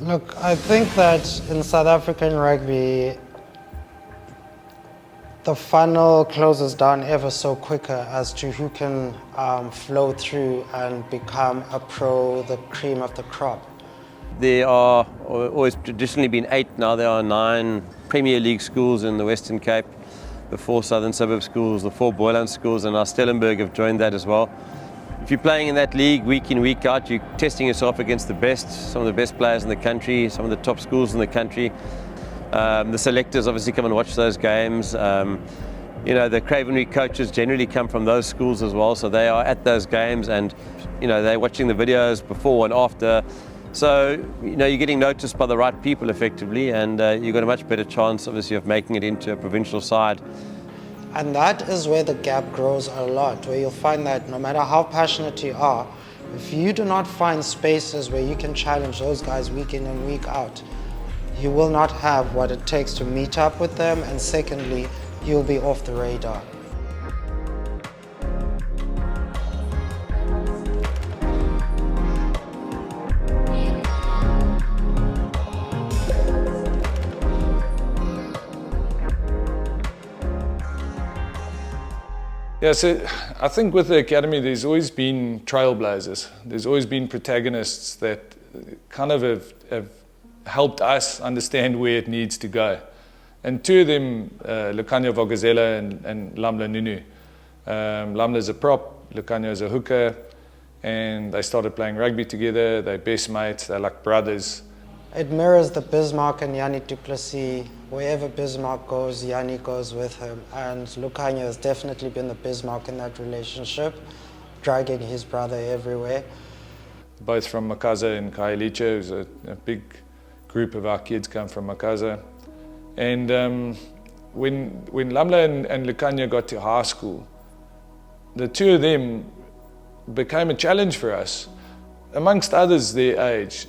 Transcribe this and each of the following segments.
Look, I think that in South African rugby, the funnel closes down ever so quicker as to who can flow through and become a pro, the cream of the crop. There are always traditionally been 8, now there are 9 Premier League schools in the Western Cape, the 4 Southern Suburb schools, the 4 Boyland schools, and now Stellenberg have joined that as well. If you're playing in that league week in, week out, you're testing yourself against the best, some of the best players in the country, some of the top schools in the country. The selectors obviously come and watch those games. You know, the Cravenry coaches generally come from those schools as well, so they are at those games and, you know, they're watching the videos before and after. So, you know, you're getting noticed by the right people effectively, and you've got a much better chance, obviously, of making it into a provincial side. And that is where the gap grows a lot, where you'll find that no matter how passionate you are, if you do not find spaces where you can challenge those guys week in and week out, you will not have what it takes to meet up with them, and secondly, you'll be off the radar. Yeah, so I think with the academy there's always been trailblazers. There's always been protagonists that kind of have helped us understand where it needs to go. And 2 of them, Lukhanyo and Lumla and Lukhanyo. Lumla's a prop, Lukhanyo's a hooker, and they started playing rugby together. They're best mates, they're like brothers. It mirrors the Bismarck and Yannick du Plessis. Wherever Bismarck goes, Yannick goes with him. And Lukhanyo has definitely been the Bismarck in that relationship, dragging his brother everywhere. Both from Makaza and Khayelitsha, a big group of our kids come from Makaza. And when Lumla and Lukhanyo got to high school, the 2 of them became a challenge for us. Amongst others their age,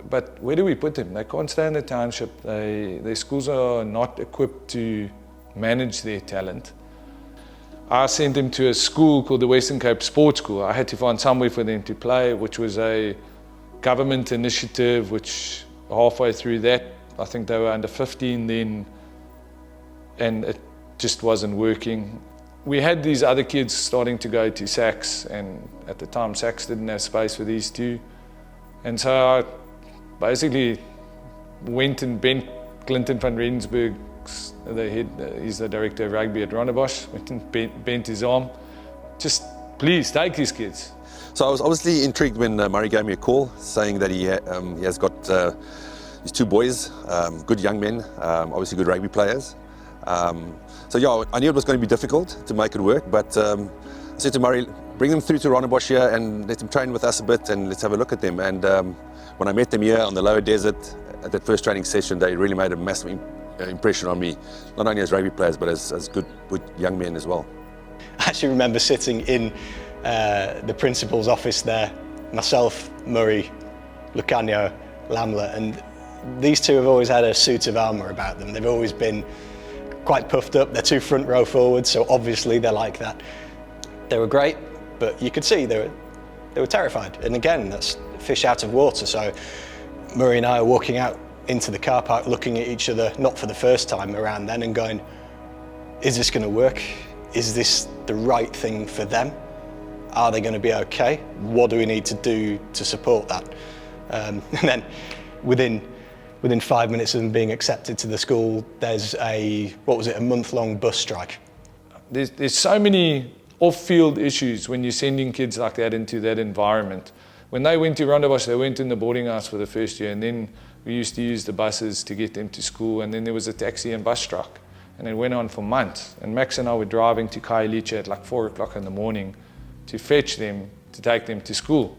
but where do we put them? They can't stay in the township. Their schools are not equipped to manage their talent. I sent them to a school called the Western Cape Sports School. I had to find somewhere for them to play, which was a government initiative, which halfway through that, I think they were under 15 then, and it just wasn't working. We had these other kids starting to go to Sax, and at the time Sax didn't have space for these 2. And so I basically went and bent Clinton van Rensburg, he's the director of rugby at Rondebosch, went and bent his arm. Just please take these kids. So I was obviously intrigued when Murray gave me a call saying that he has got his 2 boys, good young men, obviously good rugby players. So yeah, I knew it was going to be difficult to make it work, but I said to Murray, bring them through to Rondebosch here and let them train with us a bit and let's have a look at them. And when I met them here on the lower desert at that first training session, they really made a massive impression on me, not only as rugby players, but as good young men as well. I actually remember sitting in the principal's office there, myself, Murray, Lukhanyo, Lamla, and these 2 have always had a suit of armour about them. They've always been quite puffed up. They're 2 front row forwards, so obviously they're like that. They were great, but you could see they were terrified. And again, that's fish out of water. So Murray and I are walking out into the car park, looking at each other, not for the first time around then, and going, is this going to work? Is this the right thing for them? Are they going to be okay? What do we need to do to support that? And then within 5 minutes of them being accepted to the school, there's a month-long bus strike. There's so many off-field issues when you're sending kids like that into that environment. When they went to Rondebosch, they went in the boarding house for the first year, and then we used to use the buses to get them to school, and then there was a taxi and bus strike, and it went on for months. And Max and I were driving to Khayelitsha at like 4 o'clock in the morning to fetch them, to take them to school.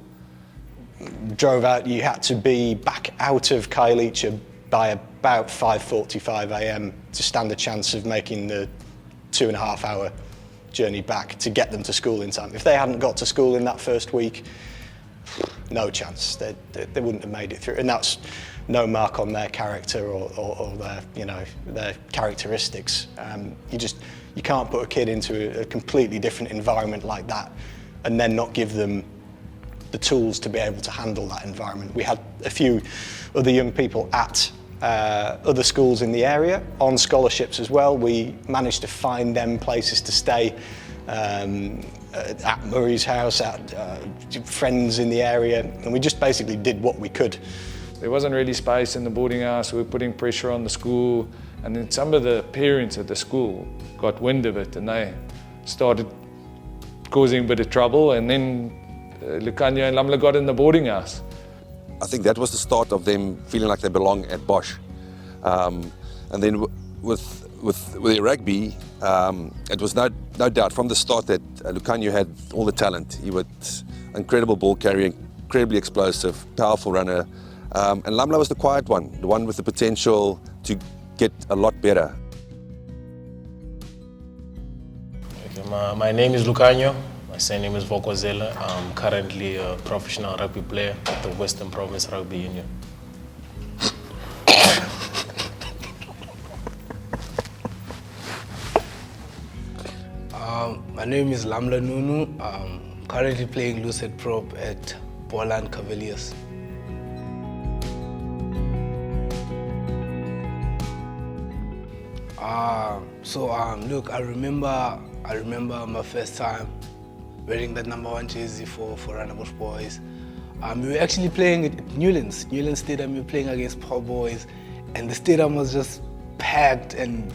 Drove out, you had to be back out of Khayelitsha by about 5:45 a.m. to stand a chance of making the 2.5 hour journey back to get them to school in time. If they hadn't got to school in that first week, no chance. They wouldn't have made it through. And that's no mark on their character or their, their characteristics. You can't put a kid into a completely different environment like that and then not give them the tools to be able to handle that environment. We had a few other young people at other schools in the area on scholarships as well. We managed to find them places to stay at Murray's house, at friends in the area, and we just basically did what we could. There wasn't really space in the boarding house. We were putting pressure on the school, and then some of the parents at the school got wind of it and they started causing a bit of trouble, and then Lukhanyo and Lumla got in the boarding house. I think that was the start of them feeling like they belong at Bosch. And then with the rugby, it was no doubt from the start that Lukhanyo had all the talent. He was incredible ball carrier, incredibly explosive, powerful runner. And Lumla was the quiet one, the one with the potential to get a lot better. Okay, my name is Lukhanyo. My surname is Vokozela. I'm currently a professional rugby player at the Western Province Rugby Union. My name is Lumla Nunu. I'm currently playing Lucid Prop at Poland Cavaliers. Look, I remember my first time wearing that #1 jersey for Ranabush Boys. We were actually playing at Newlands Stadium. We were playing against Paul Boys, and the stadium was just packed, and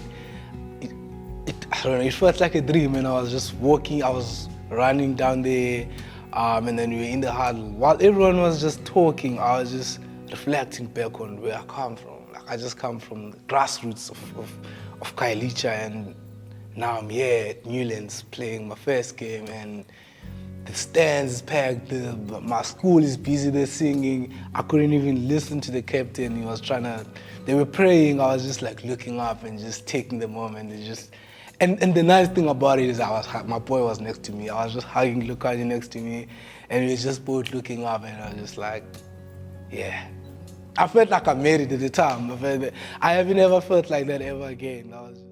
I don't know, it felt like a dream. And I was just walking, I was running down there, and then we were in the huddle. While everyone was just talking, I was just reflecting back on where I come from. Like, I just come from the grassroots of Khayelitsha, and now I'm here at Newlands playing my first game, and the stands is packed, my school is busy, they're singing. I couldn't even listen to the captain. He was they were praying. I was just like looking up and just taking the moment. And the nice thing about it is my boy was next to me. I was just hugging Lukhanyo next to me, and we were just both looking up, and I was just like, yeah. I felt like I made it at the time. I haven't ever felt like that ever again.